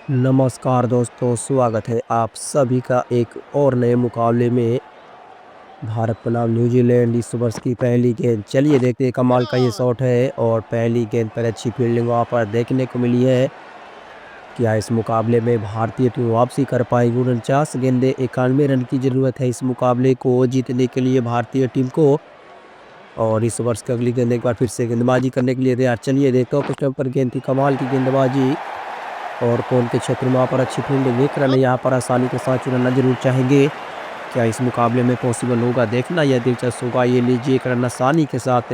नमस्कार दोस्तों, स्वागत है आप सभी का एक और नए मुकाबले में। भारत बनाम न्यूजीलैंड इस वर्ष की पहली गेंद। चलिए देखते हैं, कमाल का ये शॉट है और पहली गेंद पर अच्छी फील्डिंग वहाँ पर देखने को मिली है। क्या इस मुकाबले में भारतीय टीम वापसी कर पाएगी? 49 गेंदे 91 रन की जरूरत है इस मुकाबले को जीतने के लिए भारतीय टीम को। और इस वर्ष की अगली गेंद एक बार फिर से गेंदबाजी करने के लिए तैयार। चलिए देखते हो कुछ पर गेंद थी, कमाल की गेंदबाजी और कोन के क्षेत्र में वहाँ पर अच्छी फील्डिंग। एक रन यहाँ पर आसानी के साथ चुनना जरूर चाहेंगे। क्या इस मुकाबले में पॉसिबल होगा? देखना यह दिलचस्प होगा। ये लीजिए, एक रन आसानी के साथ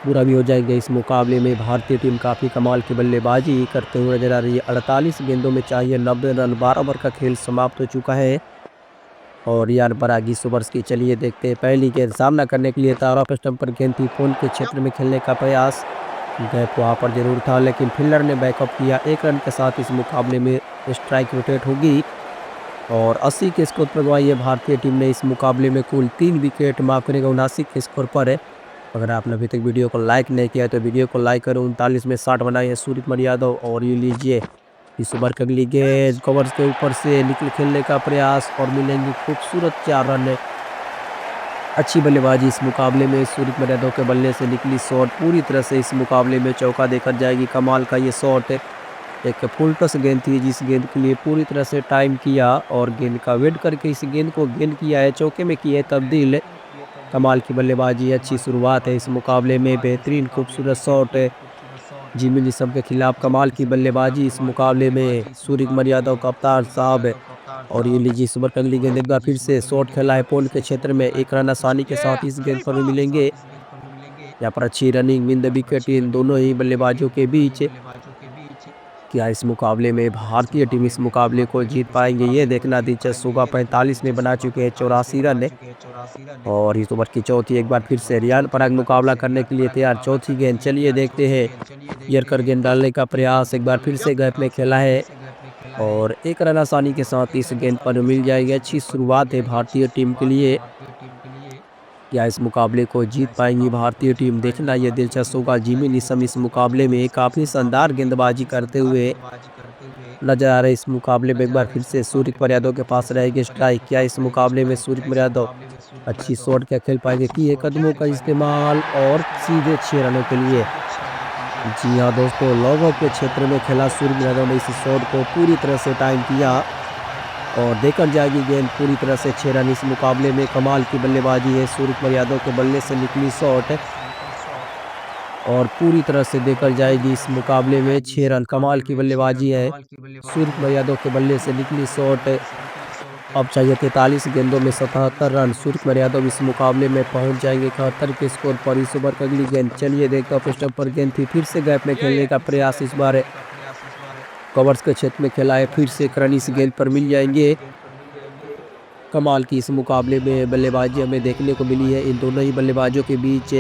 पूरा भी हो जाएगा। इस मुकाबले में भारतीय टीम काफ़ी कमाल की बल्लेबाजी करते हुए नजर आ रही है। 48 गेंदों में चाहिए 90 रन। 12 ओवर का खेल समाप्त हो चुका है और यार परागी सुबर्स की। चलिए देखते हैं, पहली गेंद सामना करने के लिए तारा पे स्टंप पर गेंद थी। फोन के क्षेत्र में खेलने का प्रयास, गैप वहाँ पर जरूर था लेकिन फील्डर ने बैकअप किया। 1 रन के साथ इस मुकाबले में स्ट्राइक रोटेट होगी और 80 के स्कोर पर गवाई है भारतीय टीम ने। इस मुकाबले में कुल 3 विकेट, माफ करेगा 79 के स्कोर पर है। अगर आपने अभी तक वीडियो को लाइक नहीं किया तो वीडियो को लाइक करो। 39 में 60 बनाए हैं सूर्यकुमार यादव। और ये लीजिए, इस ओवर की अगली गेंद कवर्स के ऊपर से निकल खेलने का प्रयास और मिलेंगे खूबसूरत 4 रन। अच्छी बल्लेबाजी इस मुकाबले में सूर्यकुमार यादव के बल्ले से निकली शॉट पूरी तरह से इस मुकाबले में चौका देकर जाएगी। कमाल का ये शॉट, एक फुल टस गेंद थी जिस गेंद के लिए पूरी तरह से टाइम किया और गेंद का वेट करके इस गेंद को गेंद किया है, चौके में किया है तब्दील। कमाल की बल्लेबाजी, अच्छी शुरुआत है इस मुकाबले में। बेहतरीन खूबसूरत शॉट जिमी निशम के खिलाफ। कमाल की बल्लेबाजी इस मुकाबले में सूर्यकुमार यादव कप्तान साहब। और ये लीजिए, इस ओवर की अगली गेंद एक बार फिर से शॉट खेला है पोल के क्षेत्र में। 1 रन आसानी के साथ इस गेंद पर भी मिलेंगे। यहाँ पर अच्छी रनिंग विन द विकेट इन दोनों ही बल्लेबाजों के बीच। क्या इस मुकाबले में भारतीय टीम इस मुकाबले को जीत पाएंगे? ये देखना दिलचस्प होगा। 45 में बना चुके हैं 84 रन। और इस ओवर की चौथी, एक बार फिर से रियान पराग मुकाबला करने के लिए तैयार। चौथी गेंद, चलिए देखते हैं। यर्कर गेंद डालने का प्रयास, एक बार फिर से गैप में खेला है और 1 रन आसानी के साथ इस गेंद पर मिल जाएगी। अच्छी शुरुआत है भारतीय टीम के लिए। क्या इस मुकाबले को जीत पाएंगी भारतीय टीम? देखना यह दिलचस्प होगा। जिमी निशम इस मुकाबले में काफ़ी शानदार गेंदबाजी करते हुए नजर आ रहे। इस मुकाबले में एक बार फिर से सूर्यकुमार यादव के पास रहेगी स्ट्राइक। क्या इस मुकाबले में सूर्यकुमार यादव अच्छी शॉट क्या खेल पाएंगे? किए कदमों का इस्तेमाल और सीधे 6 रनों के लिए। जी हाँ दोस्तों, लॉन्ग के क्षेत्र में खेला सूर्यकुमार यादव ने। इस शॉट को पूरी तरह से टाइम किया और देकर जाएगी गेंद पूरी तरह से 6 रन। इस मुकाबले में कमाल की बल्लेबाजी है सूर्यकुमार यादव के बल्ले से निकली शॉट और पूरी तरह से देकर जाएगी इस मुकाबले में 6 रन। कमाल की बल्लेबाजी है सूर्यकुमार यादव के बल्ले से निकली शॉट। अब चाहिए 43 गेंदों में 77 रन। सूर्यकुमार यादव इस मुकाबले में पहुंच जाएंगे 71 के स्कोर पर। इस ओवर की अगली गेंद, चलिए देखते हैं। स्टंप पर गेंद थी, फिर से गैप में खेलने का प्रयास। इस बार कवर्स के क्षेत्र में खेला है, फिर से 1 रन इस गेंद पर मिल जाएंगे। कमाल की इस मुकाबले में बल्लेबाजी हमें देखने को मिली है इन दोनों ही बल्लेबाजों के बीच।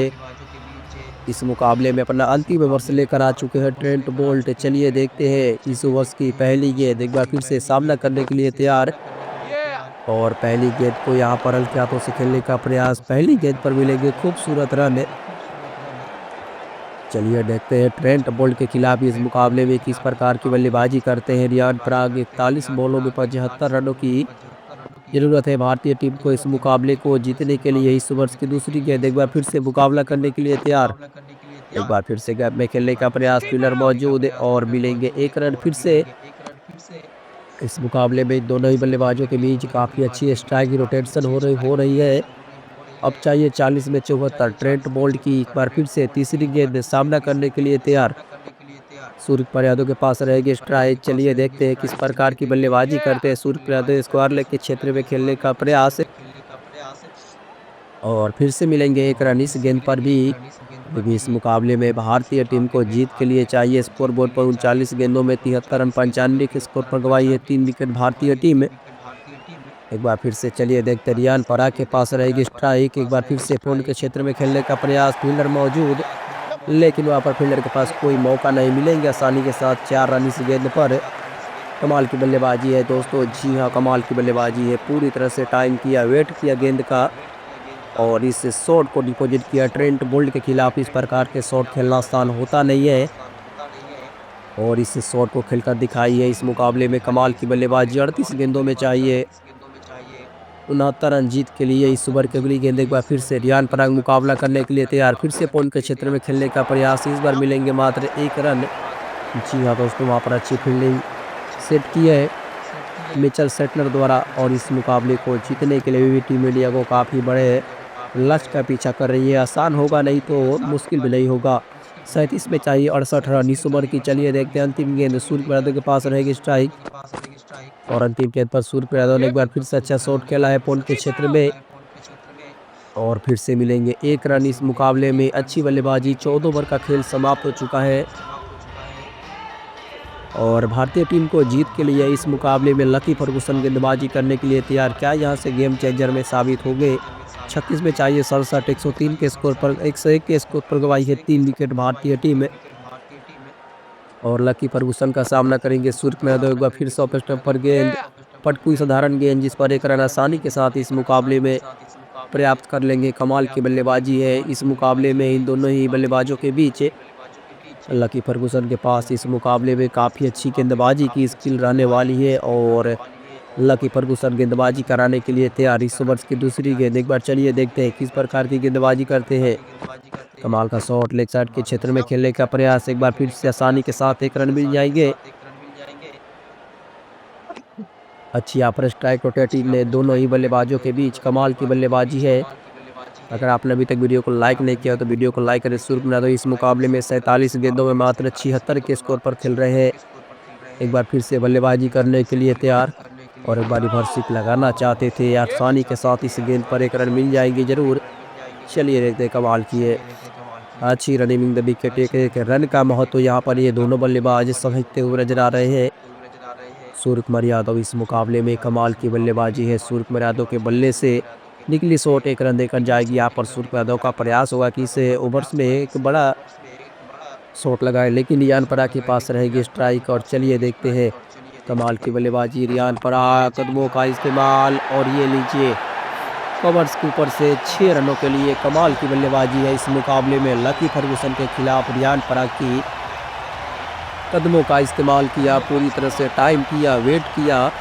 इस मुकाबले में अपना अंतिम ओवर से लेकर आ चुके हैं ट्रेंट बोल्ट। चलिए देखते हैं इस ओवर की पहली गेंद, एक बार फिर से सामना करने के लिए तैयार और पहली गेंद को यहाँ पर हल्के हाथों से खेलने का प्रयास। पहली गेंद पर मिलेंगे खूबसूरत रन। चलिए देखते हैं ट्रेंट बोल्ट के खिलाफ इस मुकाबले में किस प्रकार की बल्लेबाजी करते हैं रियान पराग। 41 बॉलों में 75 रनों की जरूरत है भारतीय टीम को इस मुकाबले को जीतने के लिए। इस ओवर की दूसरी गेंद, एक बार फिर से मुकाबला करने के लिए तैयार। एक बार फिर से गैप में खेलने का प्रयास, फील्डर मौजूद और मिलेंगे 1 रन फिर से। इस मुकाबले में दोनों ही बल्लेबाजों के बीच काफी अच्छी स्ट्राइक रोटेशन हो रही है। अब चाहिए 40 में 74। ट्रेंट बोल्ट की एक बार फिर से तीसरी गेंद, सामना करने के लिए तैयार। सूर्यकुमार यादव के पास रहेगी स्ट्राइक। चलिए देखते हैं किस प्रकार की बल्लेबाजी करते हैं सूर्यकुमार यादव। स्क्वायर लेग के क्षेत्र में खेलने का प्रयास और फिर से मिलेंगे 1 रन इस गेंद पर भी। क्योंकि इस मुकाबले में भारतीय टीम को जीत के लिए चाहिए। स्कोर बोर्ड पर 39 गेंदों में 73 रन, 95 के स्कोर पर गवाई है 3 विकेट भारतीय टीम। एक बार फिर से चलिए देखते, रियान पराग के पास रहेगी स्ट्राइक। एक बार फिर से फोन के क्षेत्र में खेलने का प्रयास, फील्डर मौजूद लेकिन वहाँ पर फील्डर के पास कोई मौका नहीं मिलेंगे आसानी के साथ 4 रन इस गेंद पर। कमाल की बल्लेबाजी है दोस्तों, जी हाँ कमाल की बल्लेबाजी है। पूरी तरह से टाइम किया, वेट किया गेंद का और इस शॉट को डिपॉजिट किया ट्रेंट बोल्ट के खिलाफ। इस प्रकार के शॉट खेलना आसान होता नहीं है। और इस शॉट को खेलकर दिखाई है। इस मुकाबले में कमाल की बल्लेबाजी 38 गेंदों में चाहिए 69 रन जीत के लिए। इस ओवर की अगली गेंद एक बार फिर से रियान पराग मुकाबला करने के लिए तैयार। फिर से पॉइंट के क्षेत्र में खेलने का प्रयास, इस बार मिलेंगे मात्र 1 रन। जी हाँ दोस्तों, वहाँ पर अच्छी फील्डिंग सेट की है मिचेल सेटलर द्वारा। और इस मुकाबले को जीतने के लिए भी टीम इंडिया को काफ़ी बड़े लक्ष्य का पीछा कर रही है। आसान होगा नहीं तो मुश्किल भी नहीं होगा। 37 में चाहिए 68 रन इस ओवर की। चलिए देखते हैं अंतिम गेंद, सूर्य यादव के पास रहेगी स्ट्राइक। और अंतिम गेंद पर सूर्य यादव ने एक बार फिर से अच्छा शॉट खेला है पॉइंट के क्षेत्र में। और फिर से मिलेंगे 1 रन इस मुकाबले में। अच्छी बल्लेबाजी, 14 ओवर का खेल समाप्त हो चुका है। और भारतीय टीम को जीत के लिए इस मुकाबले में लकी फर्गुसन गेंदबाजी करने के लिए तैयार। क्या यहाँ से गेम चेंजर में साबित हो गए। 36 में चाहिए 67, 103 के स्कोर पर 101 के स्कोर पर गवाई है 3 विकेट भारतीय टीम। और लकी फर्गुसन का सामना करेंगे सूर्य यादव। एक बार फिर से ऑफ स्टंप पर गेंद, पटकुई साधारण गेंद जिस पर 1 रन आसानी के साथ इस मुकाबले में प्राप्त कर लेंगे। कमाल की बल्लेबाजी है इस मुकाबले में इन दोनों ही बल्लेबाजों के बीच। लकी फर्गुसन के पास इस मुकाबले में काफ़ी अच्छी गेंदबाजी की स्किल रहने वाली है। और लकी फर्गुसन गेंदबाजी कराने के लिए तैयार। इस ओवर की दूसरी गेंद एक बार चलिए देखते हैं किस प्रकार की गेंदबाजी करते हैं। कमाल का शॉट, लेग साइड के क्षेत्र में खेलने का प्रयास, एक बार फिर से आसानी के साथ 1 रन मिल जाएंगे। अच्छी यहाँ पर स्ट्राइक रोटेटिंग ने दोनों ही बल्लेबाजों के बीच कमाल की बल्लेबाजी है। अगर आपने अभी तक वीडियो को लाइक नहीं किया तो वीडियो को लाइक करें। सूर्य यादव इस मुकाबले में 47 गेंदों में मात्र 76 के स्कोर पर खेल रहे हैं। एक बार फिर से बल्लेबाजी करने के लिए तैयार। और एक बार रिवर्सिप लगाना चाहते थे, आसानी के साथ इस गेंद पर 1 रन मिल जाएंगे जरूर। चलिए देखते हैं कमाल की है अच्छी रनिंग द विकेट। एक रन का महत्व यहाँ पर ये दोनों बल्लेबाज समझते हुए नजर आ रहे हैं। सूर्य यादव इस मुकाबले में कमाल की बल्लेबाजी है। सूर्य यादव के बल्ले से निकली शॉट 1 रन देकर जाएगी। यहाँ पर सूर्य यादव का प्रयास होगा कि इस ओवर्स में एक बड़ा शॉट लगाए, लेकिन रियान पराग के पास रहेगी स्ट्राइक। और चलिए देखते हैं कमाल की बल्लेबाजी रियान पराग, कदमों का इस्तेमाल। और ये लीजिए कवर्स के ऊपर से 6 रनों के लिए कमाल की बल्लेबाजी है इस मुकाबले में। लकी फर्गुसन के खिलाफ रियान पराग की कदमों का इस्तेमाल किया, पूरी तरह से टाइम किया, वेट किया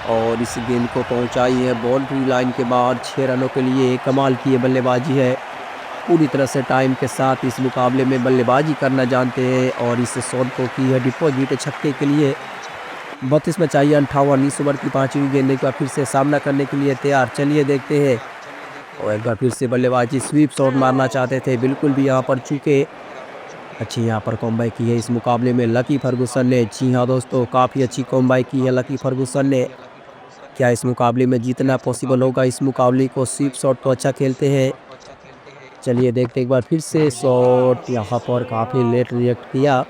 और इस गेंद को पहुंचाई है बाउंड्री लाइन के बाद 6 रनों के लिए। कमाल की ये बल्लेबाजी है, पूरी तरह से टाइम के साथ इस मुकाबले में बल्लेबाजी करना जानते हैं। और इस शॉट को की है डिपॉजिट छक्के के लिए। 32 में चाहिए 58 इस ओवर की 5वीं गेंद। एक बार फिर से सामना करने के लिए तैयार। चलिए देखते हैं। और एक बार फिर से बल्लेबाजी, स्वीप शॉट मारना चाहते थे, बिल्कुल भी यहाँ पर चूके। अच्छी यहाँ पर कॉम्बाई की है इस मुकाबले में लकी फर्गुसन ने। जी हाँ दोस्तों, काफ़ी अच्छी कॉम्बाई की है लकी फर्गुसन ने। क्या इस मुकाबले में जीतना पॉसिबल होगा। इस मुकाबले को स्वीप शॉट तो अच्छा खेलते हैं। चलिए देखते एक बार फिर से शॉट, यहाँ पर काफ़ी लेट रिएक्ट किया।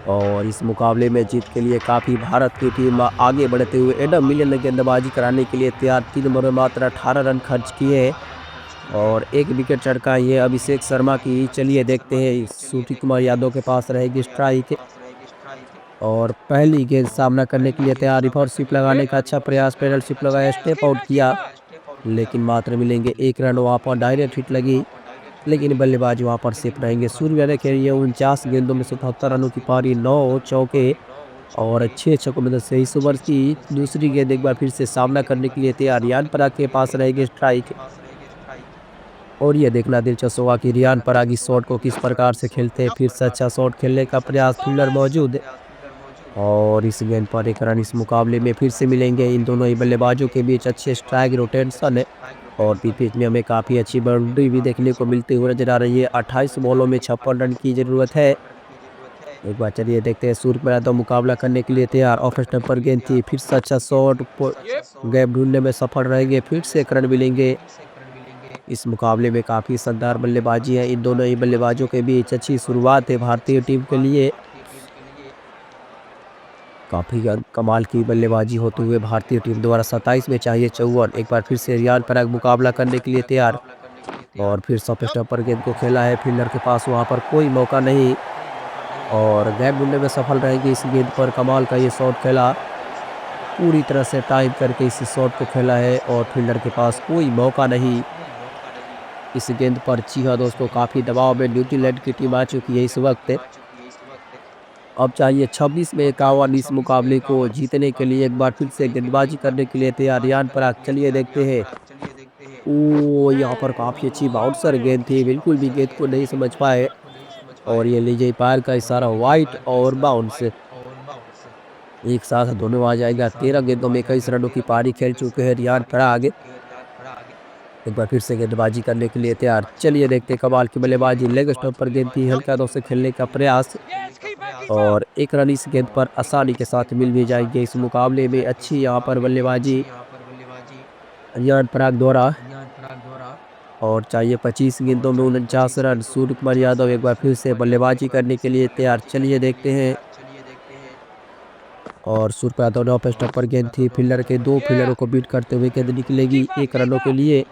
और इस मुकाबले में जीत के लिए काफ़ी भारत की टीम आगे बढ़ते हुए एडम मिलियन ने गेंदबाजी कराने के लिए तैयार। 3 ओवर में मात्र 18 रन खर्च किए और 1 विकेट चटकाई है अभिषेक शर्मा की। चलिए देखते हैं सूर्य यादव के पास रहेगी स्ट्राइक। और पहली गेंद सामना करने के लिए तैयार। रिवर्सिप लगाने का अच्छा प्रयास, पेडल शिप लगाया, स्टेप आउट किया, लेकिन मात्र मिलेंगे 1 रन। वहाँ पर डायरेक्ट हिट लगी, लेकिन बल्लेबाज वहाँ पर सेफ रहेंगे। सूर्य ने खेली है 49 गेंदों में 77 रनों की पारी, 9 चौके और 6 छक्कों में 10 इस ओवर की दूसरी गेंद। एक बार फिर से सामना करने के लिए तैयार। रियान पराग के पास रहेगी स्ट्राइक। और ये देखना दिलचस्प होगा कि रियान पराग इस शॉट को किस प्रकार से खेलते हैं। फिर से अच्छा शॉट खेलने का प्रयास, फील्डर मौजूद। और इस गेंद पर 1 रन इस मुकाबले में फिर से मिलेंगे। इन दोनों ही बल्लेबाजों के बीच अच्छे स्ट्राइक रोटेशन है और पिच में हमें काफ़ी अच्छी बाउंड्री भी देखने को मिलती हुई नजर आ रही है। 28 बॉलों में 56 रन की जरूरत है। एक बार चलिए देखते हैं। सूर्य यादव मुकाबला करने के लिए तैयार। ऑफ स्टंप पर गेंद थी, फिर से अच्छा शॉट, गैप ढूंढने में सफल रहेंगे, फिर से 1 रन मिलेंगे। इस मुकाबले में काफ़ी शानदार बल्लेबाजी है इन दोनों ही बल्लेबाजों के बीच। अच्छी शुरुआत है भारतीय टीम के लिए। काफ़ी कमाल की बल्लेबाजी होते हुए भारतीय टीम द्वारा 27 में चाहिए 54। एक बार फिर से रियान पराग मुकाबला करने के लिए तैयार। और फिर ऑफ स्टंप पर गेंद को खेला है, फील्डर के पास वहां पर कोई मौका नहीं और गैप ढूंढने में सफल रहेंगे। इस गेंद पर कमाल का ये शॉट खेला, पूरी तरह से टाइम करके इस शॉट को खेला है और फील्डर के पास कोई मौका नहीं इस गेंद पर। जी हाँ दोस्तों, काफ़ी दबाव में न्यूजीलैंड की टीम आ चुकी है इस वक्त। अब चाहिए 26 में 51 इस मुकाबले को जीतने के लिए। एक बार फिर से गेंदबाजी करने के लिए तैयार रियान पराग। चलिए देखते हैं। यहाँ पर काफ़ी अच्छी बाउंसर गेंद थी, बिल्कुल भी गेंद को नहीं समझ पाए। और ये लीजिए पैर का इशारा, वाइट और बाउंस एक साथ दोनों आ जाएगा। 13 गेंदों में 21 रनों की पारी खेल चुके हैं रियान पराग। एक बार फिर से गेंदबाजी करने के लिए तैयार। चलिए देखते हैं कमाल की बल्लेबाजी। लेग स्टंप पर गेंद थी, हल्का हाथों से खेलने का प्रयास और एक रन इस गेंद पर आसानी के साथ मिल भी जाएंगे। इस मुकाबले में अच्छी यहाँ पर बल्लेबाजी रियान पराग द्वारा और चाहिए 25 गेंदों में 49 रन। सूर्य कुमार यादव एक बार फिर से बल्लेबाजी करने के लिए तैयार। चलिए देखते हैं। और सूर्य कुमार यादव ने ऑफ स्टंप पर गेंद थी, फील्डर के 2 फील्डरों को बीट करते हुए गेंद निकलेगी 1 रनों के लिए।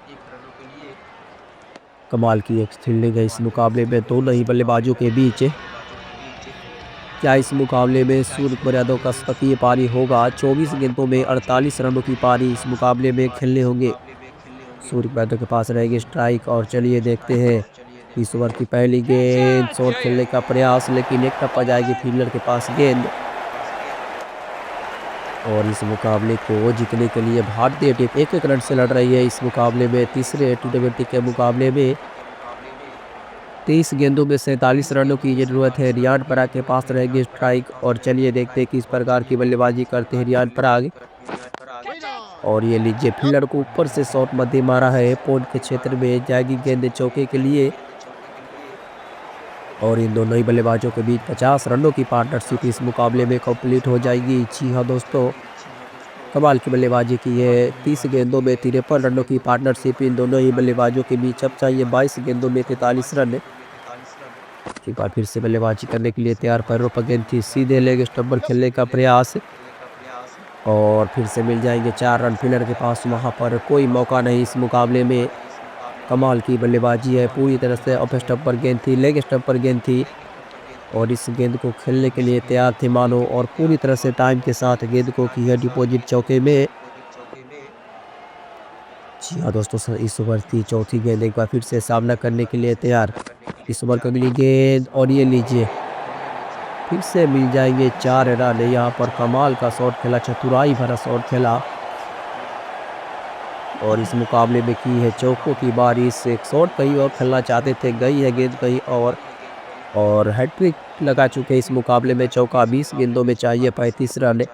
कमाल की एक फील्डिंग है इस मुकाबले में दोनों ही बल्लेबाजों के बीच। क्या इस मुकाबले में सूर्य कुमार यादव का शतकीय पारी होगा? 24 गेंदों में 48 रनों की पारी इस मुकाबले में खेलने होंगे। सूर्य कुमार यादव के पास रहेगी स्ट्राइक और चलिए देखते हैं। इस ओवर की पहली गेंद, शॉट खेलने का प्रयास लेकिन एक टप्पा जाएगी फील्डर के पास गेंद। और इस मुकाबले को जीतने के लिए भारतीय टीम 1-1 रन से लड़ रही है। इस मुकाबले में तीसरे टी20 के मुकाबले में 23 गेंदों में 47 रनों की जरूरत है। रियान पराग के पास रहेगी स्ट्राइक और चलिए देखते हैं किस प्रकार की बल्लेबाजी करते हैं रियान पराग। और ये लीजिए फील्डर को ऊपर से शॉट मध्य मारा है, पॉइंट के क्षेत्र में जाएगी गेंद चौके के लिए। और इन दोनों ही बल्लेबाजों के बीच 50 रनों की पार्टनरशिप इस मुकाबले में कंप्लीट हो जाएगी। जी हाँ दोस्तों, कमाल की बल्लेबाजी की है। 30 गेंदों में 53 रनों की पार्टनरशिप इन दोनों ही बल्लेबाजों के बीच। अब चाहिए 22 गेंदों में 43 रन। एक बार फिर से बल्लेबाजी करने के लिए तैयार, पैरों पर गेंद थी, सीधे लेग स्टंप पर खेलने का प्रयास और फिर से मिल जाएंगे 4 रन फील्डर के पास। वहां पर कोई मौका नहीं इस मुकाबले में। कमाल की बल्लेबाजी है, पूरी तरह से ऑफ स्टंप पर गेंद थी, लेग स्टंप पर गेंद थी और इस गेंद को खेलने के लिए तैयार थे मानो और पूरी तरह से टाइम के साथ गेंद को किया डिपॉजिट चौके में। जी हाँ दोस्तों, इस ओवर की चौथी गेंद एक बार फिर से सामना करने के लिए तैयार। इस ओवर की अगली गेंद और ये लीजिए फिर से मिल जाएंगे 4 रन। यहाँ पर कमाल का शॉट खेला, चतुराई भरा शॉट खेला और इस मुकाबले में की है चौकों की बारिश। एक शॉट कहीं और खेलना चाहते थे, गई है गेंद कहीं और हैट्रिक लगा चुके इस मुकाबले में। चौका 20 गेंदों में चाहिए 35 रन। एक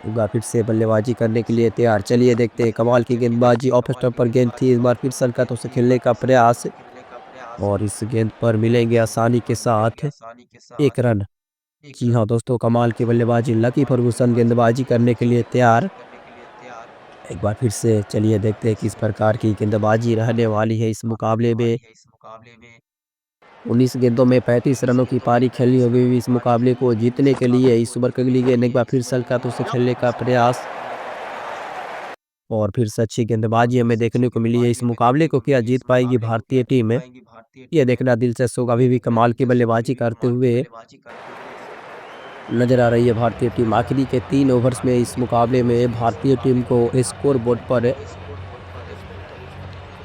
बार फिर से बल्लेबाजी करने के लिए तैयार। चलिए देखते हैं कमाल की गेंदबाजी, ऑफ स्टंप पर गेंद थी, इस बार फिर सनकतों से खेलने का प्रयास और इस गेंद पर मिलेंगे आसानी के साथ 1 रन। जी हाँ दोस्तों, कमाल की बल्लेबाजी, लकी फर्गूसन गेंदबाजी करने के लिए तैयार। एक बार फिर से चलिए देखते हैं किस प्रकार की गेंदबाजी रहने वाली है इस मुकाबले में। 19 गेंदों में 35 रनों की पारी खेलनी होगी इस मुकाबले को जीतने के लिए। इस ओवर की अगली गेंद एक बार फिर सलकातों से खेलने का प्रयास और फिर से अच्छी गेंदबाजी हमें देखने को मिली है। इस मुकाबले को क्या जीत पाएगी भारतीय टीम है, ये देखना दिलचस्प होगा। अभी भी कमाल की बल्लेबाजी करते हुए नजर आ रही है भारतीय टीम। आखिरी के 3 ओवर्स में इस मुकाबले में भारतीय टीम को स्कोर बोर्ड पर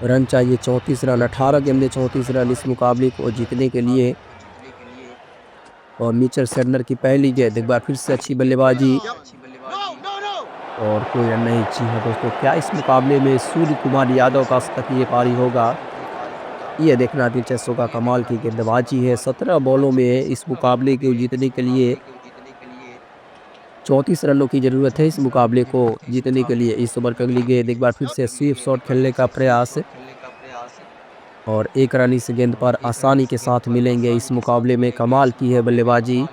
रन चाहिए 34 रन। 18 गेंद में 34 रन इस मुकाबले को जीतने के लिए। और मिचेल सेडनर की पहली गेंद, एक बार फिर से अच्छी बल्लेबाजी और कोई रन नहीं। जी हाँ दोस्तों, क्या इस मुकाबले में सूर्य कुमार यादव का शतकीय पारी होगा, ये देखना दिलचस्प होगा। कमाल की गेंदबाजी है। 17 बॉलों में इस मुकाबले को जीतने के लिए 34 रनों की जरूरत है इस मुकाबले को जीतने के लिए। इस ओवर की अगली गेंद एक बार फिर से स्वीप शॉट खेलने का प्रयास और 1 रन इस गेंद पर आसानी के साथ मिलेंगे इस मुकाबले में। कमाल की है बल्लेबाजी।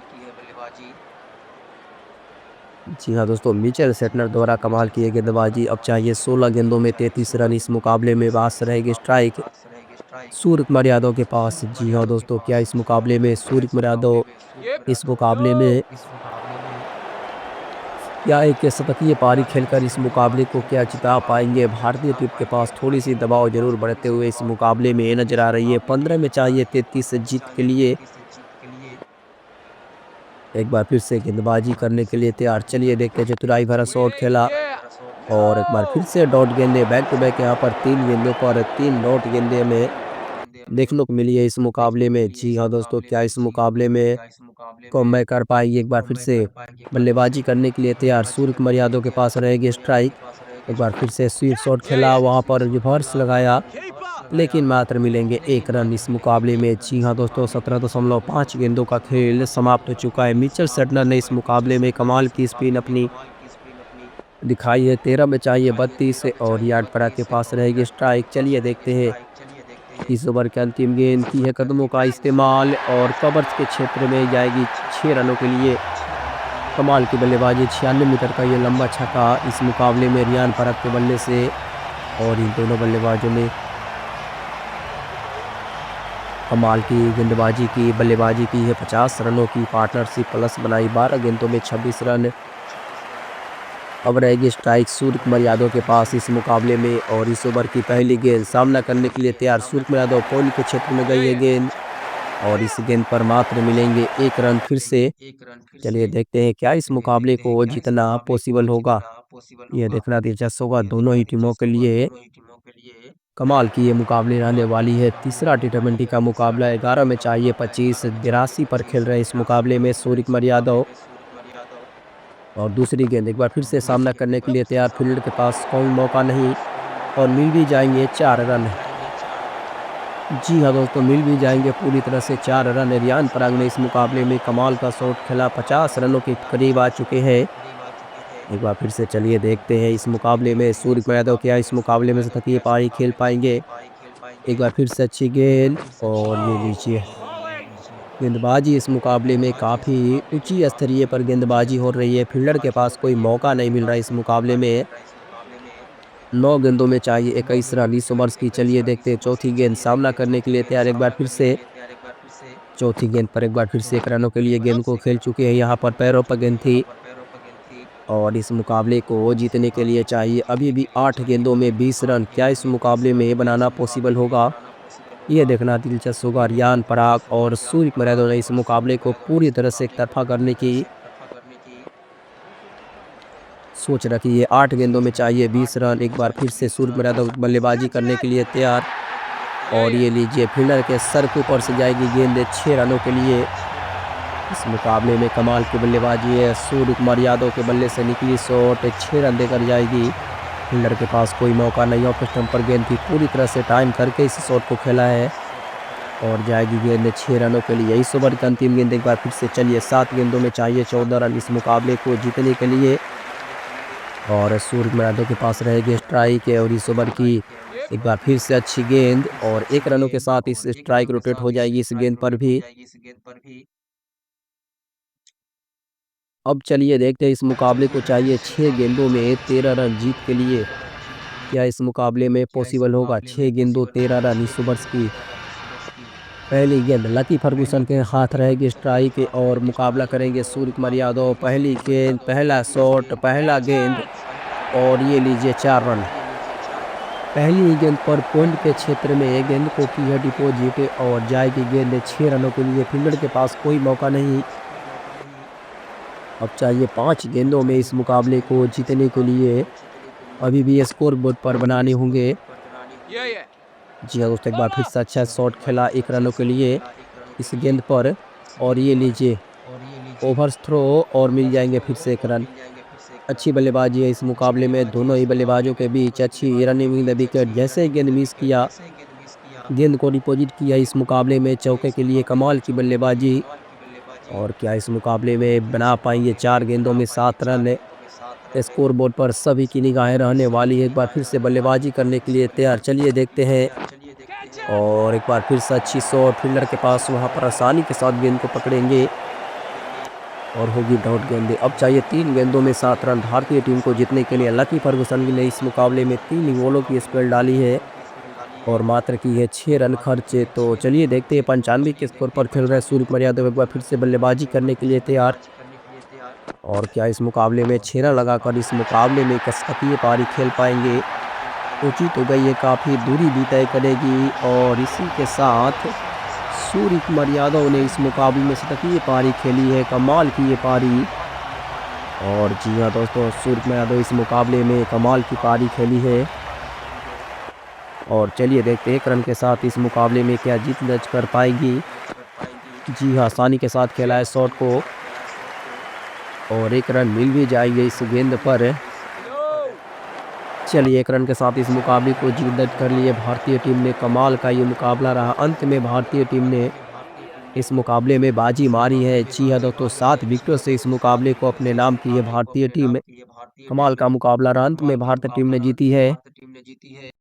जी हाँ दोस्तों, मिचेल सेटनर द्वारा कमाल की है गेंदबाजी। अब चाहिए 16 गेंदों में 33 रन इस मुकाबले में। पास रहेगी स्ट्राइक सूर्य कुमार यादव के पास। जी हाँ दोस्तों, क्या इस मुकाबले में सूर्य कुमार यादव इस मुकाबले में क्या एक शतकीय पारी खेलकर इस मुकाबले को क्या जिता पाएंगे? भारतीय टीम के पास थोड़ी सी दबाव जरूर बढ़ते हुए इस मुकाबले में नजर आ रही है। 15 में चाहिए 33 जीत के लिए। एक बार फिर से गेंदबाजी करने के लिए तैयार। चलिए देखते हैं, चतुराई भरा शॉट खेला और एक बार फिर से डॉट गेंदे बैक टू बैक। यहाँ पर 3 गेंदों पर 3 डॉट गेंदे में देखने को मिली है इस मुकाबले में। जी हाँ दोस्तों, क्या इस मुकाबले में कमबैक कर पाएगी? एक बार फिर से बल्लेबाजी करने के लिए तैयार सूर्य कुमार यादव के पास रहेगी स्ट्राइक। एक बार फिर से स्वीप शॉट खेला, वहां पर रिवर्स लगाया, लेकिन मात्र मिलेंगे 1 रन इस मुकाबले में। जी हाँ दोस्तों, 17.5 गेंदों का खेल समाप्त हो चुका है। मिचेल सेटनर ने इस मुकाबले में कमाल की स्पिन अपनी दिखाई है। 13 में चाहिए 32 और यार्ड परा के पास रहेगी स्ट्राइक। चलिए देखते हैं इस ओवर के अंतिम गेंद की है कदमों का इस्तेमाल और कवर्स के क्षेत्र में जाएगी 6 रनों के लिए। कमाल की बल्लेबाजी, 96 मीटर का ये लंबा छक्का इस मुकाबले में रियान परख के बल्ले से, और इन दोनों बल्लेबाजों ने कमाल की गेंदबाजी की, बल्लेबाजी की है। 50 रनों की पार्टनरशिप प्लस बनाई, 12 गेंदों में 26 रन। अब रहेगी स्ट्राइक सूर्य कुमार यादव के पास इस मुकाबले में, और इस ओवर की पहली गेंद सामना करने के लिए तैयार सूर्य कुमार यादव। पॉइंट के क्षेत्र में गई है गेंद और इस गेंद पर मात्र मिलेंगे 1 रन फिर से। चलिए देखते हैं क्या इस मुकाबले को जीतना पॉसिबल होगा। यह देखना दिलचस्प होगा दोनों ही टीमों के लिए। कमाल की ये मुकाबले रहने वाली है। तीसरा टी20 का मुकाबला, 11 में चाहिए 25, 82 पर खेल रहे इस मुकाबले में सूर्य कुमार यादव। और दूसरी गेंद एक बार फिर से सामना करने के लिए तैयार, फील्डर के पास कोई मौका नहीं और मिल भी जाएंगे 4 रन। जी हाँ दोस्तों, मिल भी जाएंगे पूरी तरह से 4 रन। रियान पराग ने इस मुकाबले में कमाल का शॉट खेला, 50 रनों के करीब आ चुके हैं। एक बार फिर से चलिए देखते हैं इस मुकाबले में सूर्य कुमार यादव क्या इस मुकाबले में शतकीय पारी खेल पाएंगे। एक बार फिर से अच्छी गेंद और ये लीजिए गेंदबाजी इस मुकाबले में काफ़ी ऊंची स्तरीय पर गेंदबाजी हो रही है। फील्डर के पास कोई मौका नहीं मिल रहा इस मुकाबले में। 9 गेंदों में चाहिए 21 रन इस ओवर्स की। चलिए देखते हैं चौथी गेंद सामना करने के लिए तैयार। एक बार फिर से चौथी गेंद पर एक बार फिर से 1 रनों के लिए गेंद को खेल चुके हैं। यहाँ पर पैरों पर गेंद थी और इस मुकाबले को जीतने के लिए चाहिए अभी भी 8 गेंदों में 20 रन। क्या इस मुकाबले में बनाना पॉसिबल होगा? ये देखना दिलचस्प होगा। रियान पराग और सूर्य कुमार यादव ने इस मुकाबले को पूरी तरह से एकतरफा करने की सोच रखी है। 8 गेंदों में चाहिए 20 रन। एक बार फिर से सूर्य कुमार यादव बल्लेबाजी करने के लिए तैयार और ये लीजिए फील्डर के सर के ऊपर से जाएगी गेंद 6 रनों के लिए। इस मुकाबले में कमाल की बल्लेबाजी है। सूर्य कुमार यादव के बल्ले से निकली शॉट 6 रन देकर जाएगी। फील्डर के पास कोई मौका नहीं, ऑफ स्टंप पर गेंद की पूरी तरह से टाइम करके इस शॉट को खेला है और जाएगी गेंद 6 रनों के लिए। इस ओवर की अंतिम गेंद एक बार फिर से चलिए 7 गेंदों में चाहिए 14 रन इस मुकाबले को जीतने के लिए, और सूर्य कुमार यादव के पास रहेगी स्ट्राइक है। और इस ओवर की एक बार फिर से अच्छी गेंद और 1 रनों के साथ इस स्ट्राइक रोटेट हो जाएगी इस गेंद पर भी। अब चलिए देखते हैं इस मुकाबले को चाहिए 6 गेंदों में 13 रन जीत के लिए। क्या इस मुकाबले में पॉसिबल होगा? 6 गेंदों 13 रन इस ओवर्स की पहली गेंद लकी फर्गूसन के हाथ रहेगी स्ट्राइक और मुकाबला करेंगे सूर्य कुमार यादव। पहली गेंद, पहला शॉट, पहला गेंद और ये लीजिए 4 रन। पहली गेंद पर पॉइंट के क्षेत्र में गेंद को की है डिपोजिट और जाएगी गेंद 6 रनों के लिए। फील्डर के पास कोई मौका नहीं। अब चाहिए 5 गेंदों में इस मुकाबले को जीतने के लिए अभी भी स्कोर बोर्ड पर बनाने होंगे। जी हाँ दोस्तों, एक बार फिर से अच्छा शॉट खेला 1 रनों के लिए इस गेंद पर और ये लीजिए ओवर्स थ्रो और मिल जाएंगे फिर से 1 रन। अच्छी बल्लेबाजी है इस मुकाबले में, दोनों ही बल्लेबाजों के बीच अच्छी रनिंग विद द विकेट। जैसे ही गेंद मिस किया, गेंद को डिपॉजिट किया इस मुकाबले में चौके के लिए। कमाल की बल्लेबाजी और क्या इस मुकाबले में बना पाएंगे 4 गेंदों में 7 रन। स्कोर बोर्ड पर सभी की निगाहें रहने वाली है। एक बार फिर से बल्लेबाजी करने के लिए तैयार। चलिए देखते हैं और एक बार फिर से अच्छी शॉट, फील्डर के पास वहां पर आसानी के साथ गेंद को पकड़ेंगे और होगी डॉट गेंद। अब चाहिए 3 गेंदों में 7 रन भारतीय टीम को जीतने के लिए। लकी फर्गूसन ने इस मुकाबले में 3 बॉलों की स्पेल डाली है और मात्र की है 6 रन खर्चे। तो चलिए देखते हैं 95 के स्कोर पर खेल रहे सूर्य कुमार यादव एक बार फिर से बल्लेबाजी करने के लिए तैयार और क्या इस मुकाबले में 6 रन लगाकर इस मुकाबले में शतकीय पारी खेल पाएंगे? ऊंची तो गई है, काफ़ी दूरी भी तय करेगी और इसी के साथ सूर्य कुमार यादव ने इस मुकाबले में शतकीय पारी खेली है। कमाल की ये पारी और जी हाँ दोस्तों, सूर्य कुमार यादव इस मुकाबले में कमाल की पारी खेली है और चलिए देखते हैं एक रन के साथ इस मुकाबले में क्या जीत दर्ज कर पाएगी। जी हाँ, आसानी के साथ खेला है शॉट को और एक रन मिल भी जाएंगे इस गेंद पर। चलिए एक रन के साथ इस मुकाबले को जीत दर्ज कर लिए भारतीय टीम ने। कमाल का ये मुकाबला रहा। अंत में भारतीय टीम ने इस मुकाबले में बाजी मारी है। जी हाँ दोस्तों, 7 विकेटों से इस मुकाबले को अपने नाम की है भारतीय टीम। कमाल का मुकाबला रहा, अंत में भारतीय टीम ने जीती है।